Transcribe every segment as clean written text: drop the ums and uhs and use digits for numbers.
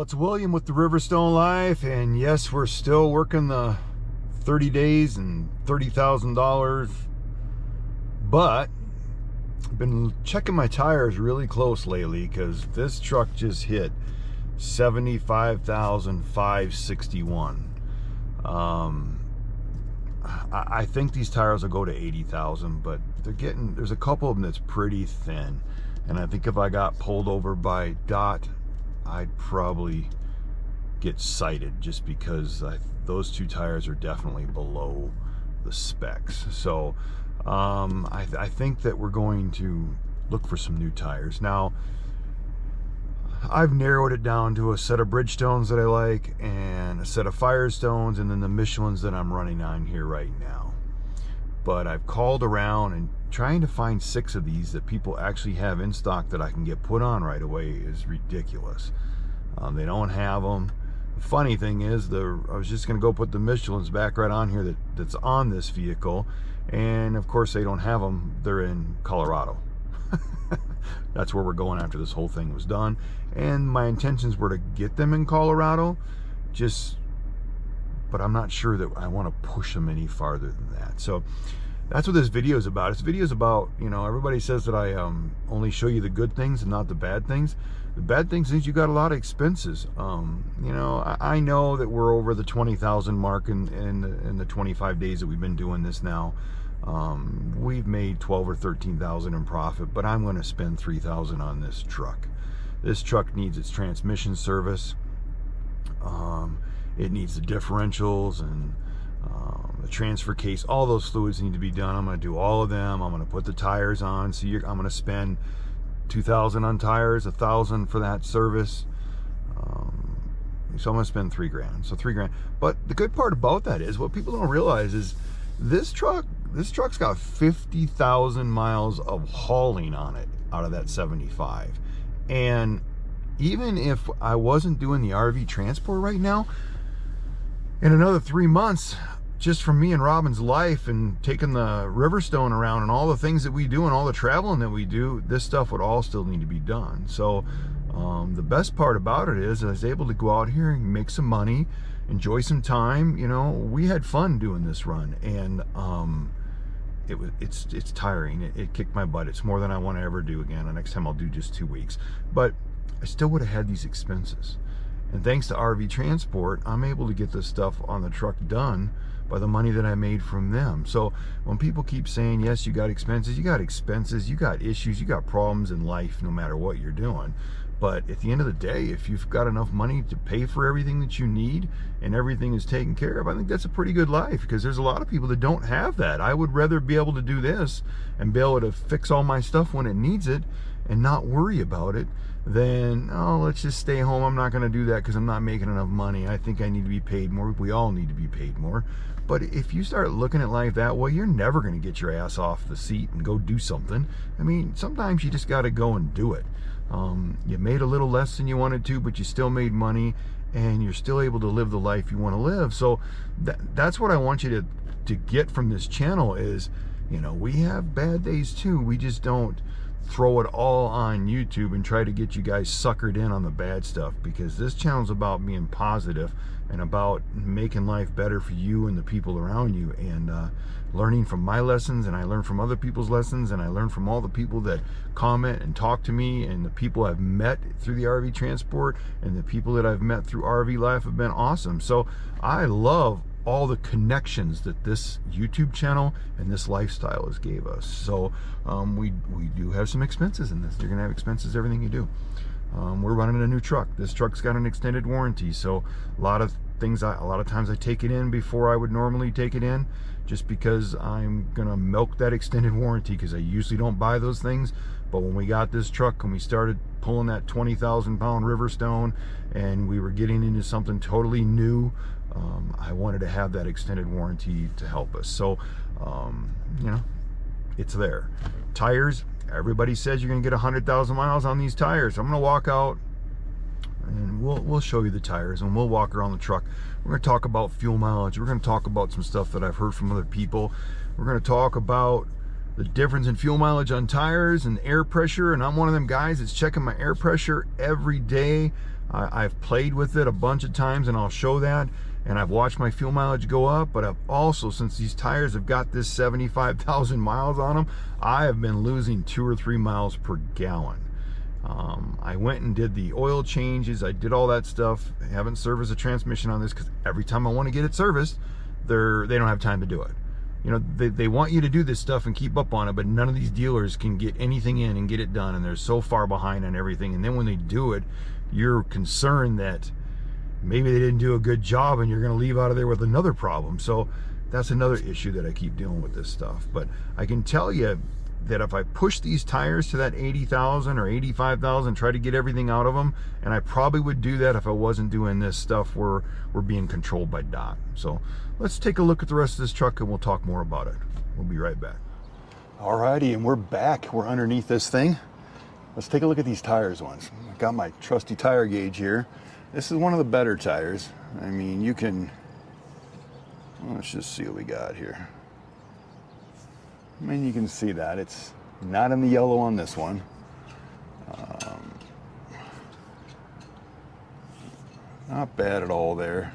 it's William with the Riverstone Life, and yes, we're still working the 30 days and $30,000, but I've been checking my tires really close lately because this truck just hit 75,561. I think these tires will go to 80,000, but there's a couple of them that's pretty thin, and I think if I got pulled over by DOT, I'd probably get cited just because those two tires are definitely below the specs. So I think that we're going to look for some new tires. Now, I've narrowed it down to a set of Bridgestones that I like and a set of Firestones, and then the Michelins that I'm running on here right now. But I've called around, and trying to find 6 of these that people actually have in stock that I can get put on right away is ridiculous. They don't have them. The funny thing is, I was just going to go put the Michelins back right on here that's on this vehicle, and of course they don't have them. They're in Colorado. That's where we're going after this whole thing was done, and my intentions were to get them in Colorado, but I'm not sure that I want to push them any farther than that. So that's what this video is about. This video is about, everybody says that I only show you the good things and not the bad things. The bad things is you got a lot of expenses. I know that we're over the 20,000 mark in the 25 days that we've been doing this now. We've made 12 or 13,000 in profit, but I'm going to spend 3,000 on this truck. This truck needs its transmission service. It needs the differentials and the transfer case. All those fluids need to be done. I'm going to do all of them. I'm going to put the tires on. So I'm going to spend 2,000 on tires, 1,000 for that service. So I'm going to spend $3,000. So $3,000. But the good part about that is, what people don't realize is this truck's got 50,000 miles of hauling on it out of that 75. And even if I wasn't doing the RV transport right now, in another 3 months, just from me and Robin's life and taking the Riverstone around and all the things that we do and all the traveling that we do, this stuff would all still need to be done. So the best part about it is I was able to go out here and make some money, enjoy some time. We had fun doing this run, and it's tiring. It kicked my butt. It's more than I want to ever do again. The next time I'll do just 2 weeks, but I still would have had these expenses. And thanks to RV Transport, I'm able to get this stuff on the truck done by the money that I made from them. So when people keep saying, yes, you got expenses, you got issues, you got problems in life no matter what you're doing. But at the end of the day, if you've got enough money to pay for everything that you need and everything is taken care of, I think that's a pretty good life, because there's a lot of people that don't have that. I would rather be able to do this and be able to fix all my stuff when it needs it and not worry about it than, oh, let's just stay home. I'm not going to do that because I'm not making enough money. I think I need to be paid more. We all need to be paid more. But if you start looking at life that way, you're never going to get your ass off the seat and go do something. I mean, sometimes you just got to go and do it. You made a little less than you wanted to, but you still made money, and you're still able to live the life you want to live. So that's what I want you to get from this channel is, we have bad days too. We just don't throw it all on YouTube and try to get you guys suckered in on the bad stuff, because this channel's about being positive and about making life better for you and the people around you, and learning from my lessons, and I learn from other people's lessons, and I learn from all the people that comment and talk to me, and the people I've met through the RV transport and the people that I've met through RV life have been awesome. So I love all the connections that this YouTube channel and this lifestyle has gave us. So we do have some expenses in this. You're gonna have expenses everything you do. We're running a new truck. This truck's got an extended warranty, so a lot of times I take it in before I would normally take it in, just because I'm gonna milk that extended warranty, because I usually don't buy those things. But when we got this truck and we started pulling that 20,000 pound Riverstone and we were getting into something totally new, I wanted to have that extended warranty to help us. So it's there. Tires, everybody says you're gonna get 100,000 miles on these tires. I'm gonna walk out and we'll show you the tires, and we'll walk around the truck. We're gonna talk about fuel mileage. We're gonna talk about some stuff that I've heard from other people. We're gonna talk about the difference in fuel mileage on tires and air pressure, and I'm one of them guys that's checking my air pressure every day. I've played with it a bunch of times, and I'll show that, and I've watched my fuel mileage go up, but I've also, since these tires have got this 75,000 miles on them, I have been losing 2 or 3 miles per gallon. I went and did the oil changes, I did all that stuff. I haven't serviced a transmission on this because every time I want to get it serviced, they don't have time to do it. You know, they want you to do this stuff and keep up on it, but none of these dealers can get anything in and get it done, and they're so far behind on everything. And then when they do it, you're concerned that maybe they didn't do a good job and you're going to leave out of there with another problem. So that's another issue that I keep dealing with this stuff. But I can tell you that if I push these tires to that 80,000 or 85,000, try to get everything out of them, and I probably would do that if I wasn't doing this stuff where we're being controlled by Dot. So let's take a look at the rest of this truck and we'll talk more about it. We'll be right back. Alrighty, and we're back. We're underneath this thing. Let's take a look at these tires once. I got my trusty tire gauge here. This is one of the better tires. I mean, you can, let's just see what we got here. I mean, you can see that it's not in the yellow on this one. Not bad at all there.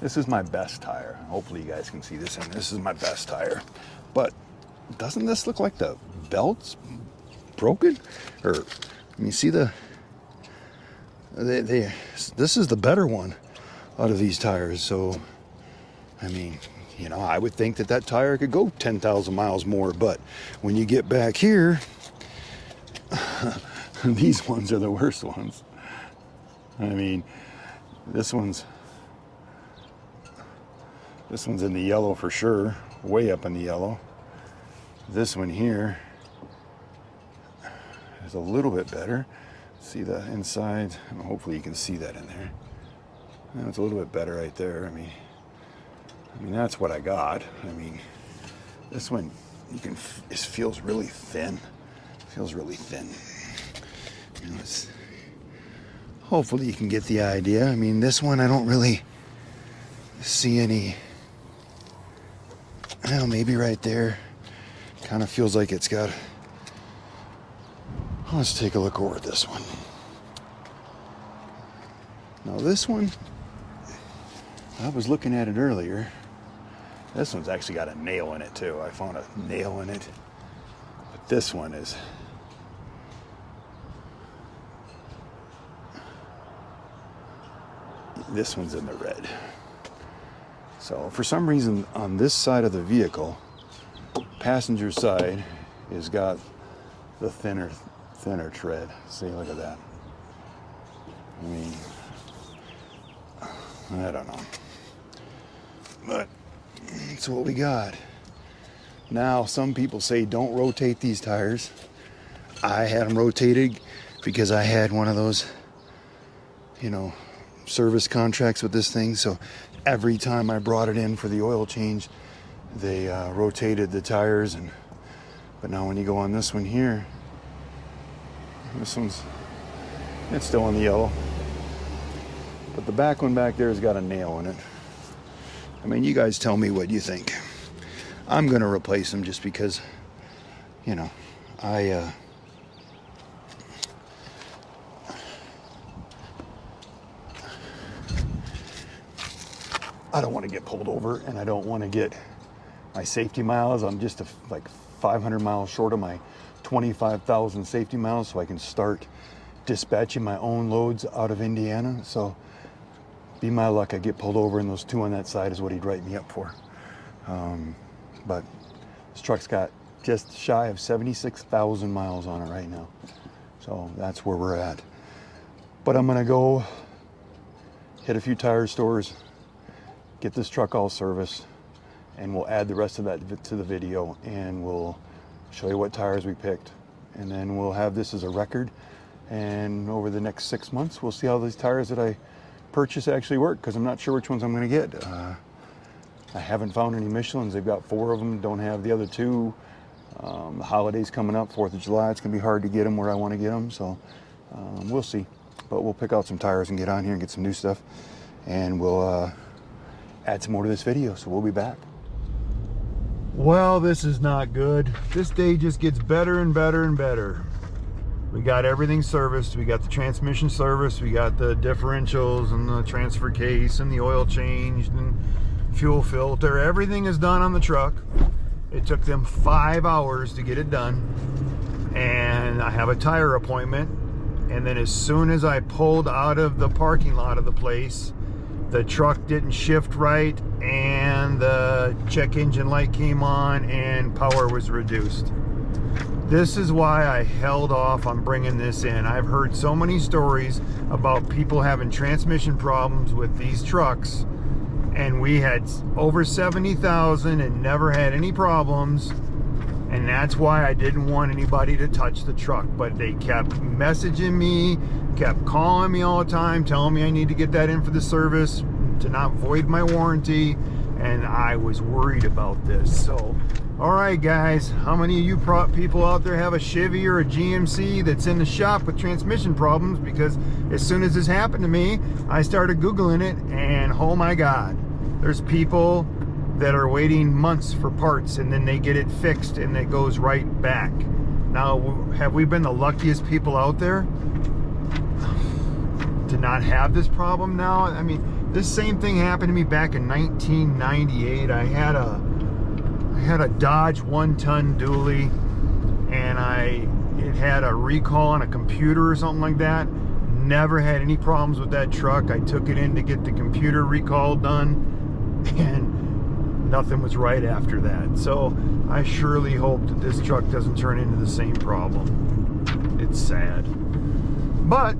This is my best tire. Hopefully you guys can see this, and this is my best tire. But doesn't this look like the belt's broken? Or, I mean, see this is the better one out of these tires. So, I mean, you know, I would think that that tire could go 10,000 miles more, but when you get back here, these ones are the worst ones. I mean, this one's in the yellow for sure, way up in the yellow. This one here is a little bit better. See the inside? Hopefully you can see that in there. It's a little bit better right there. I mean, that's what I got. I mean, this one, it feels really thin. It feels really thin. You know, hopefully you can get the idea. I mean, this one I don't really see any, well, maybe right there. Kind of feels like it's got, let's take a look over at this one. Now this one, I was looking at it earlier. This one's actually got a nail in it too. I found a nail in it. But this one is, this one's in the red. So for some reason on this side of the vehicle, passenger side has got the thinner tread. See, look at that. I mean, I don't know. But that's what we got. Now, some people say don't rotate these tires. I had them rotated because I had one of those, you know, service contracts with this thing. So every time I brought it in for the oil change, they rotated the tires. But now when you go on this one here, it's still in the yellow. But the back one back there has got a nail in it. I mean, you guys tell me what you think. I'm going to replace them just because, you know, I don't want to get pulled over, and I don't want to get my safety miles. I'm just like 500 miles short of my 25,000 safety miles, so I can start dispatching my own loads out of Indiana. So be my luck, I get pulled over, and those two on that side is what he'd write me up for. But this truck's got just shy of 76,000 miles on it right now. So that's where we're at. But I'm gonna go hit a few tire stores, get this truck all serviced, and we'll add the rest of that to the video, and we'll show you what tires we picked. And then we'll have this as a record. And over the next 6 months, we'll see how these tires that I purchase actually work, because I'm not sure which ones I'm going to get. I haven't found any Michelins. They've got 4 of them, don't have the other 2. The holidays coming up, 4th of July, it's going to be hard to get them where I want to get them, so we'll see. But we'll pick out some tires and get on here and get some new stuff, and we'll add some more to this video, so we'll be back. Well, this is not good. This day just gets better and better and better. We got everything serviced. We got the transmission serviced. We got the differentials and the transfer case and the oil changed and fuel filter. Everything is done on the truck. It took them 5 hours to get it done. And I have a tire appointment. And then as soon as I pulled out of the parking lot of the place, the truck didn't shift right and the check engine light came on and power was reduced. This is why I held off on bringing this in. I've heard so many stories about people having transmission problems with these trucks, and we had over 70,000 and never had any problems, and that's why I didn't want anybody to touch the truck. But they kept messaging me, kept calling me all the time, telling me I need to get that in for the service to not void my warranty, and I was worried about this. So all right, guys, how many of you people out there have a Chevy or a GMC that's in the shop with transmission problems? Because as soon as this happened to me, I started Googling it, and oh my God, there's people that are waiting months for parts, and then they get it fixed and it goes right back. Now, have we been the luckiest people out there to not have this problem now? I mean, this same thing happened to me back in 1998. I had a Dodge 1-ton dually, and it had a recall on a computer or something like that. Never had any problems with that truck. I took it in to get the computer recall done, and nothing was right after that. So I surely hope that this truck doesn't turn into the same problem. It's sad. But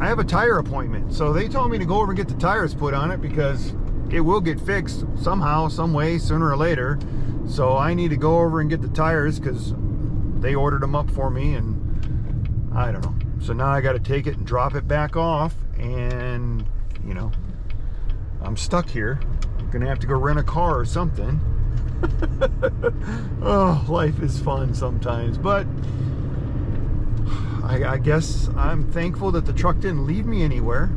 I have a tire appointment, so they told me to go over and get the tires put on it because it will get fixed somehow, some way, sooner or later. So I need to go over and get the tires because they ordered them up for me, and I don't know. So now I got to take it and drop it back off, and you know, I'm stuck here. I'm gonna have to go rent a car or something. Oh, life is fun sometimes, but I guess I'm thankful that the truck didn't leave me anywhere.